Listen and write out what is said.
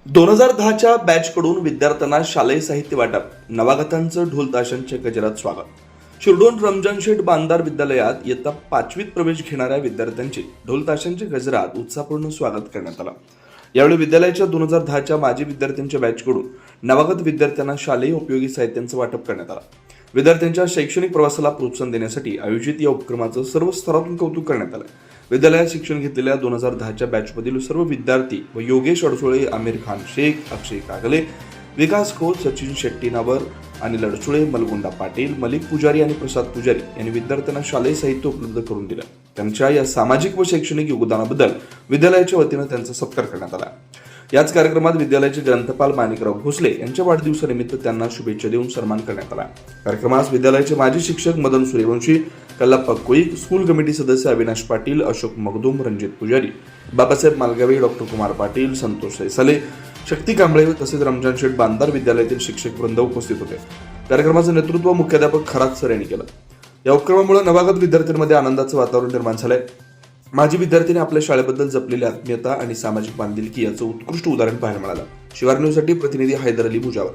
2010च्या बॅचकडून विद्यार्थ्यांना शालेय साहित्य वाटप, नवागतांचं ढोल ताशांच्या गजरात स्वागत. शिरडोन रमजान शेठ बांदार विद्यालयात इयत्ता 5वीत प्रवेश घेणाऱ्या विद्यार्थ्यांचे ढोल ताशांच्या गजरात उत्साहपूर्ण स्वागत करण्यात आलं. यावेळी विद्यालयाच्या 2010च्या माजी विद्यार्थ्यांच्या बॅचकडून नवागत विद्यार्थ्यांना शालेय उपयोगी साहित्यांचं वाटप करण्यात आलं. विद्यार्थ्यांच्या शैक्षणिक प्रवासाला प्रोत्साहन देण्यासाठी आयोजित या उपक्रमाचं सर्व स्तरातून कौतुक करण्यात आलं. विद्यालयात शिक्षण घेतलेल्या 2010च्या बॅचमधील सर्व विद्यार्थी व योगेश अडसुळे, आमिर खान शेख, अक्षय कागले, विकास खोत, सचिन शेट्टी नावर, अनिल अडसुळे, मलगुंडा पाटील, मलिक पुजारी आणि प्रसाद पुजारी यांनी विद्यार्थ्यांना शालेय साहित्य उपलब्ध करून दिलं. त्यांच्या या सामाजिक व शैक्षणिक योगदानाबद्दल विद्यालयाच्या वतीनं त्यांचा सत्कार करण्यात आला. याच कार्यक्रमात विद्यालयाचे ग्रंथपाल माणिकराव भोसले यांच्या वाढदिवसानिमित्त त्यांना शुभेच्छा देऊन सन्मान करण्यात आला. कार्यक्रमास विद्यालयाचे माजी शिक्षक मदन सूर्यवंशी, कल्लाप्पा कोईक, स्कूल कमिटी सदस्य अविनाश पाटील, अशोक मगदूम, रणजित पुजारी, बाबासाहेब मालगावे, डॉक्टर कुमार पाटील, संतोष सैसाले, शक्ती कांबळे तसेच रमजान शेठ बांदार विद्यालयातील शिक्षक वृंद उपस्थित होते. कार्यक्रमाचं नेतृत्व मुख्याध्यापक खरात सर यांनी केलं. या उपक्रमामुळे नवागत विद्यार्थ्यांमध्ये आनंदाचं वातावरण निर्माण झालंय. माजी विद्यार्थ्यांनी आपल्या शाळेबद्दल जपलेली आत्मीयता आणि सामाजिक बांधिलकी याचं उत्कृष्ट उदाहरण पाहायला मिळालं. शिवार न्यूजसाठी प्रतिनिधी हैदर अली मुजावर.